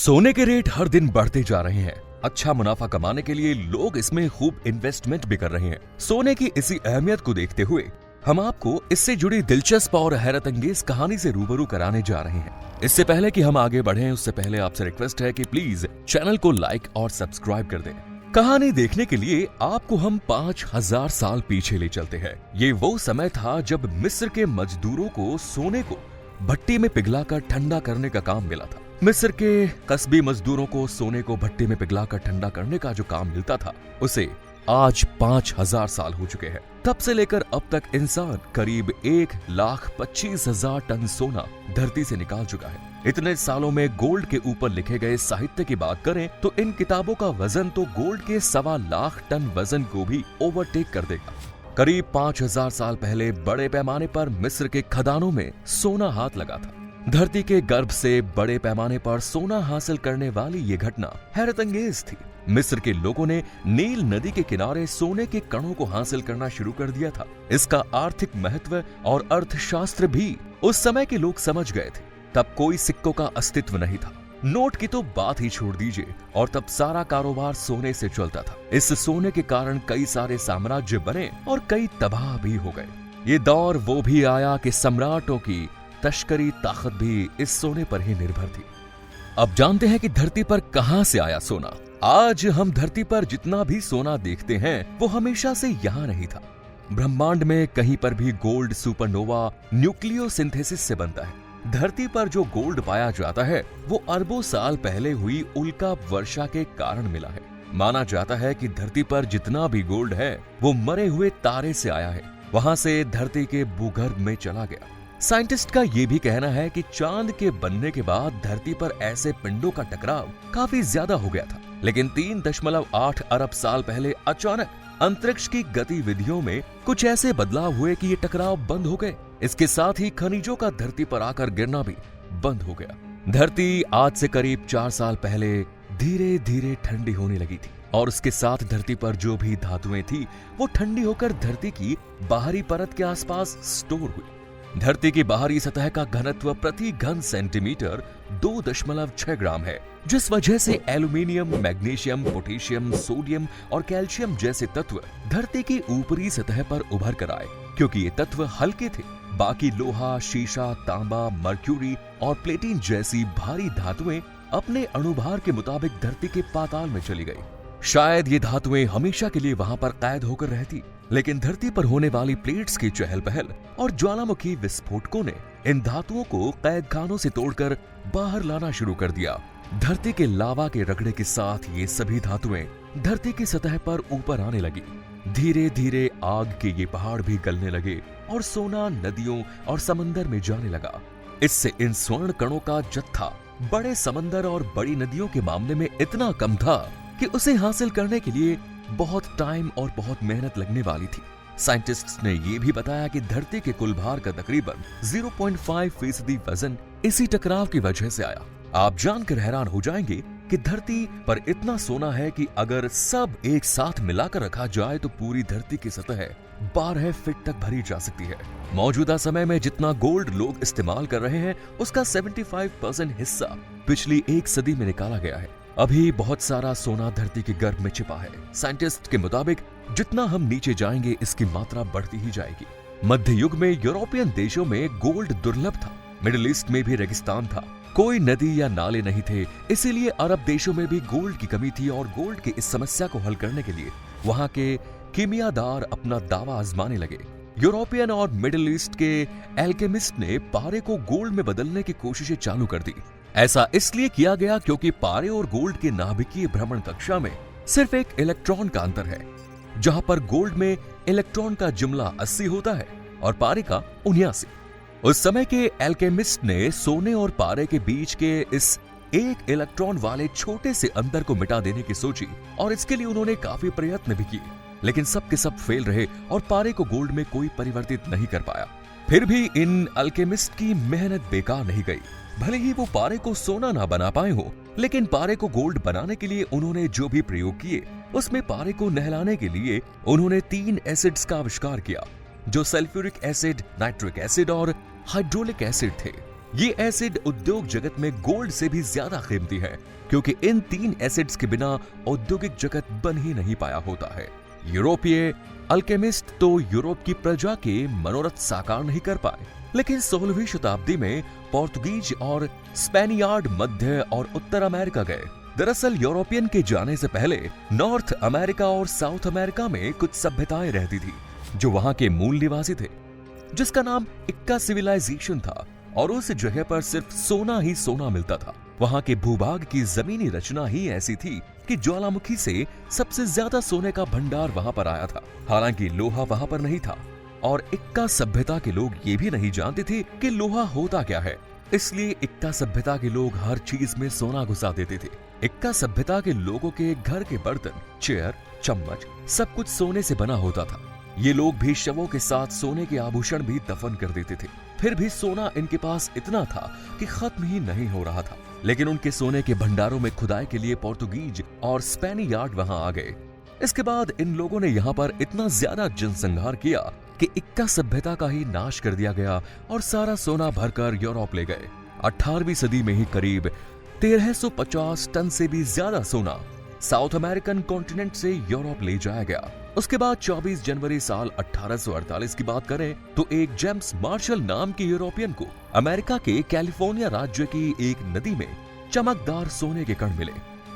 सोने के रेट हर दिन बढ़ते जा रहे हैं। अच्छा मुनाफा कमाने के लिए लोग इसमें खूब इन्वेस्टमेंट भी कर रहे हैं। सोने की इसी अहमियत को देखते हुए हम आपको इससे जुड़ी दिलचस्प और हैरत अंगेज कहानी से रूबरू कराने जा रहे हैं। इससे पहले कि हम आगे बढ़ें, उससे पहले आपसे रिक्वेस्ट है कि प्लीज चैनल को लाइक और सब्सक्राइब कर दें। कहानी देखने के लिए आपको हम 5000 साल पीछे ले चलते हैं। ये वो समय था जब मिस्र के मजदूरों को सोने को भट्टी में पिघलाकर ठंडा करने का काम मिला था। मिस्र के कस्बी मजदूरों को सोने को भट्टी में पिघलाकर ठंडा करने का जो काम मिलता था, उसे आज 5000 साल हो चुके हैं। तब से लेकर अब तक इंसान करीब 1,25,000 टन सोना धरती से निकाल चुका है। इतने सालों में गोल्ड के ऊपर लिखे गए साहित्य की बात करें तो इन किताबों का वजन तो गोल्ड के 1.25 लाख टन वजन को भी ओवरटेक कर देगा। करीब 5000 साल पहले बड़े पैमाने पर मिस्र के खदानों में सोना हाथ लगा था। धरती के गर्भ से बड़े पैमाने पर सोना हासिल करने वाली ये घटना हैरत अंगेज थी। मिस्र के लोगों ने नील नदी के किनारे सोने के कणों को हासिल करना शुरू कर दिया था। इसका आर्थिक महत्व और अर्थशास्त्र भी उस समय के लोग समझ गए थे। तब कोई सिक्कों का अस्तित्व नहीं था, नोट की तो बात ही छोड़ दीजिए, और तब सारा कारोबार सोने से चलता था। इस सोने के कारण कई सारे साम्राज्य बने और कई तबाह भी हो गए। ये दौर वो भी आया कि सम्राटों की तस्करी ताकत भी इस सोने पर ही निर्भर थी। अब जानते हैं कि धरती पर कहां से आया सोना। आज हम धरती पर जितना भी सोना देखते हैं वो हमेशा से यहाँ नहीं था। ब्रह्मांड में कहीं पर भी गोल्ड सुपरनोवा न्यूक्लियोसिंथेसिस से बनता है। धरती पर जो गोल्ड पाया जाता है वो अरबों साल पहले हुई उल्का वर्षा के कारण मिला है। माना जाता है कि धरती पर जितना भी गोल्ड है वो मरे हुए तारे से आया है, वहां से धरती के भूगर्भ में चला गया। साइंटिस्ट का ये भी कहना है कि चांद के बनने के बाद धरती पर ऐसे पिंडों का टकराव काफी ज्यादा हो गया था, लेकिन 3.8 अरब साल पहले अचानक अंतरिक्ष की गतिविधियों में कुछ ऐसे बदलाव हुए कि ये टकराव बंद हो गए। इसके साथ ही खनिजों का धरती पर आकर गिरना भी बंद हो गया। धरती आज से करीब 4 साल पहले धीरे धीरे ठंडी होने लगी थी, और उसके साथ धरती पर जो भी धातुएं थी वो ठंडी होकर धरती की बाहरी परत के आसपास स्टोर हुई। धरती की बाहरी सतह का घनत्व प्रति घन सेंटीमीटर 2.6 ग्राम है, जिस वजह से एल्यूमिनियम, मैग्नीशियम, पोटेशियम, सोडियम और कैल्शियम जैसे तत्व धरती की ऊपरी सतह पर उभर कर आए। क्योंकि ये तत्व हल्के थे, बाकी लोहा, शीशा, तांबा, मर्क्यूरी और प्लेटिन जैसी भारी धातुएं अपने अणुभार के मुताबिक धरती के पाताल में चली गई। शायद ये धातुएं हमेशा के लिए वहां पर कैद होकर रहती, लेकिन धरती पर होने वाली प्लेट्स की चहल पहल और ज्वालामुखी विस्फोटकों ने इन धातुओं को कैद खानों से तोड़कर बाहर लाना शुरू कर दिया। धरती के लावा के रगड़े के साथ ये सभी धातुएं धरती की सतह पर ऊपर आने लगी। धीरे धीरे आग के ये पहाड़ भी गलने लगे और सोना नदियों और समंदर में जाने लगा। इससे इन स्वर्ण कणों का जत्था बड़े समंदर और बड़ी नदियों के मामले में इतना कम था कि उसे हासिल करने के लिए बहुत टाइम और बहुत मेहनत लगने वाली थी। साइंटिस्ट्स ने यह भी बताया कि धरती के कुल भार का तकरीबन 0.5% वजन इसी टकराव की वजह से आया। आप जानकर हैरान हो जाएंगे कि धरती पर इतना सोना है कि अगर सब एक साथ मिलाकर रखा जाए तो पूरी धरती की सतह 12 फीट तक भरी जा सकती है। मौजूदा समय में जितना गोल्ड लोग इस्तेमाल कर रहे हैं उसका 75% हिस्सा पिछली 1 सदी में निकाला गया है। अभी बहुत सारा सोना धरती के गर्भ में छिपा है। साइंटिस्ट के मुताबिक जितना हम नीचे जाएंगे इसकी मात्रा बढ़ती ही जाएगी। मध्य युग में यूरोपियन देशों में गोल्ड दुर्लभ था। मिडिल ईस्ट में भी रेगिस्तान था, कोई नदी या नाले नहीं थे, इसीलिए अरब देशों में भी गोल्ड की कमी थी। और गोल्ड की इस समस्या को हल करने के लिए वहां के कीमियादार अपना दावा आजमाने लगे। यूरोपियन और मिडिल ईस्ट के एल्केमिस्ट ने पारे को गोल्ड में बदलने की कोशिशें चालू कर दी। ऐसा इसलिए किया गया क्योंकि पारे और गोल्ड के नाभिकीय भ्रमण कक्षा में सिर्फ एक इलेक्ट्रॉन का अंतर है। जहां पर गोल्ड में इलेक्ट्रॉन का जुमला 80 होता है और पारे का 79। उस समय के एल्केमिस्ट ने सोने और पारे के बीच के इस एक इलेक्ट्रॉन वाले छोटे से अंतर को मिटा देने की सोची, और इसके लिए उन्होंने काफी प्रयत्न भी किए, लेकिन सब के सब फेल रहे और पारे को गोल्ड में कोई परिवर्तित नहीं कर पाया। फिर भी इन अल्केमिस्ट की मेहनत बेकार नहीं गई। भले ही वो पारे को सोना ना बना पाए हो, लेकिन पारे को गोल्ड बनाने के लिए उन्होंने जो भी प्रयोग किए उसमें पारे को नहलाने के लिए उन्होंने 3 एसिड्स का आविष्कार किया, जो सल्फ्यूरिक एसिड, नाइट्रिक एसिड और हाइड्रोलिक एसिड थे। ये एसिड उद्योग जगत में गोल्ड से भी ज्यादा कीमती है, क्योंकि इन 3 एसिड्स के बिना औद्योगिक जगत बन ही नहीं पाया होता है। यूरोपीय अल्केमिस्ट तो यूरोप की प्रजा के मनोरथ साकार नहीं कर पाए, लेकिन 16वीं शताब्दी में पोर्तुगीज और स्पेनियार्ड मध्य और उत्तर अमेरिका गए। दरअसल यूरोपियन के जाने से पहले नॉर्थ अमेरिका और साउथ अमेरिका में कुछ सभ्यताएं रहती थी जो वहां के मूल निवासी थे, जिसका नाम इक्का सिविलाइजेशन था, और उस जगह पर सिर्फ सोना ही सोना मिलता था। वहां के भूभाग की जमीनी रचना ही ऐसी थी कि ज्वालामुखी से सबसे ज्यादा सोने का भंडार वहां पर आया था। हालांकि लोहा वहां पर नहीं था, और इक्का सभ्यता के लोग ये भी नहीं जानते थे कि लोहा होता क्या है, इसलिए इक्का सभ्यता के लोग हर चीज में सोना घुसा देते थे। इक्का सभ्यता के लोगों के घर के बर्तन, चेयर, चम्मच सब कुछ सोने से बना होता था। ये लोग भी शवों के साथ सोने के आभूषण भी दफन कर देते थे। फिर भी सोना इनके पास इतना था कि खत्म ही नहीं हो रहा था। लेकिन उनके सोने के भंडारों में खुदाई के लिए पोर्तुगीज और स्पेनियार्ड वहां आ गए। इसके बाद इन लोगों ने यहाँ पर इतना ज्यादा जनसंहार किया कि इक्का सभ्यता का ही नाश कर दिया गया और सारा सोना भरकर यूरोप ले गए। 18वीं सदी में ही करीब 1350 टन से भी ज्यादा सोना साउथ अमेरिकन कॉन्टिनेंट से यूरोप ले जाया गया। उसके बाद 24 जनवरी साल 1848 की बात करें तो एक जेम्स मार्शल नाम के यूरोपियन को अमेरिका के कैलिफोर्निया राज्य की एक नदी में चमकदार सोने के कण मिले।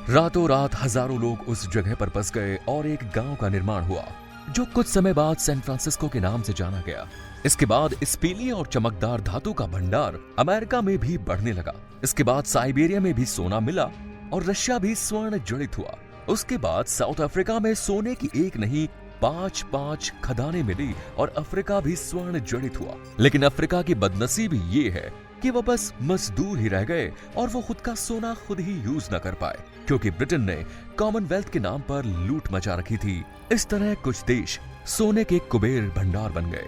रातों रात हजारों लोग उस जगह पर बस गए और एक गांव का निर्माण हुआ, जो कुछ समय बाद सैन फ्रांसिस्को के नाम से जाना गया। इसके बाद इस पीली और चमकदार धातु का भंडार अमेरिका में भी बढ़ने लगा। इसके बाद साइबेरिया में भी सोना मिला और रशिया भी स्वर्ण जड़ित हुआ। उसके बाद साउथ अफ्रीका में सोने की एक नहीं 5 खदानें मिली और अफ्रीका भी स्वर्ण जड़ित हुआ। लेकिन अफ्रीका की बदनसीबी ये है कि वो बस मजदूर ही रह गए और वो खुद का सोना खुद ही यूज न कर पाए, क्योंकि ब्रिटेन ने कॉमनवेल्थ के नाम पर लूट मचा रखी थी। इस तरह कुछ देश सोने के कुबेर भंडार बन गए।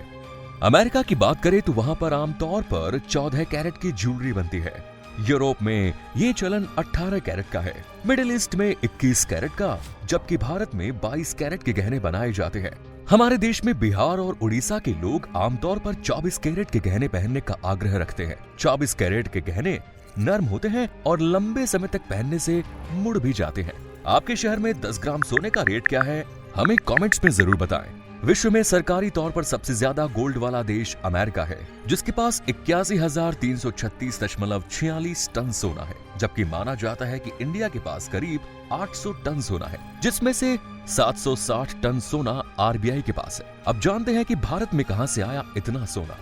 अमेरिका की बात करें तो वहां पर आमतौर पर 14 कैरेट की ज्वेलरी बनती है। यूरोप में ये चलन 18 कैरेट का है, मिडिल ईस्ट में 21 कैरेट का, जबकि भारत में 22 कैरेट के गहने बनाए जाते हैं। हमारे देश में बिहार और उड़ीसा के लोग आमतौर पर 24 कैरेट के गहने पहनने का आग्रह रखते हैं। 24 कैरेट के गहने नरम होते हैं और लंबे समय तक पहनने से मुड़ भी जाते हैं। आपके शहर में 10 ग्राम सोने का रेट क्या है, हमें कमेंट्स में जरूर बताएं। विश्व में सरकारी तौर पर सबसे ज्यादा गोल्ड वाला देश अमेरिका है, जिसके पास 81,336.46 टन सोना है, जबकि माना जाता है कि इंडिया के पास करीब 800 टन सोना है, जिसमें से 760 टन सोना आरबीआई के पास है। अब जानते हैं कि भारत में कहां से आया इतना सोना।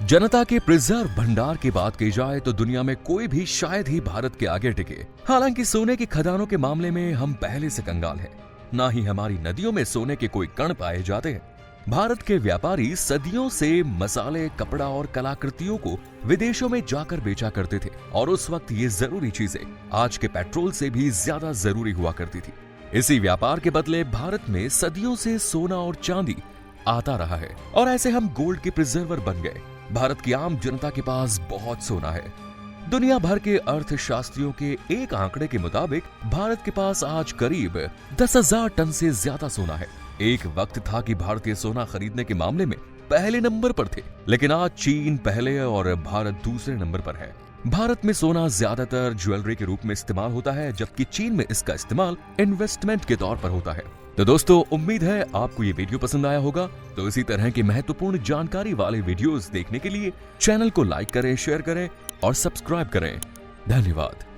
जनता के प्रिजर्व भंडार की बात की जाए तो दुनिया में कोई भी शायद ही भारत के आगे टिके। हालांकि सोने की खदानों के मामले में हम पहले से कंगाल हैं, ना ही हमारी नदियों में सोने के कोई कण पाए जाते हैं। भारत के व्यापारी सदियों से मसाले, कपड़ा और कलाकृतियों को विदेशों में जाकर बेचा करते थे, और उस वक्त ये जरूरी चीजें आज के पेट्रोल से भी ज्यादा जरूरी हुआ करती थी। इसी व्यापार के बदले भारत में सदियों से सोना और चांदी आता रहा है, और ऐसे हम गोल्ड के प्रिजर्वर बन गए। भारत की आम जनता के पास बहुत सोना है। दुनिया भर के अर्थशास्त्रियों के एक आंकड़े के मुताबिक भारत के पास आज करीब 10,000 टन से ज्यादा सोना है। एक वक्त था कि भारतीय सोना खरीदने के मामले में पहले नंबर पर थे, लेकिन आज चीन पहले और भारत दूसरे नंबर पर है। भारत में सोना ज्यादातर ज्वेलरी के रूप में इस्तेमाल होता है, जबकि चीन में इसका इस्तेमाल इन्वेस्टमेंट के तौर पर होता है। तो दोस्तों, उम्मीद है आपको ये वीडियो पसंद आया होगा। तो इसी तरह की महत्वपूर्ण जानकारी वाले वीडियोस देखने के लिए चैनल को लाइक करें, शेयर करें और सब्सक्राइब करें। धन्यवाद।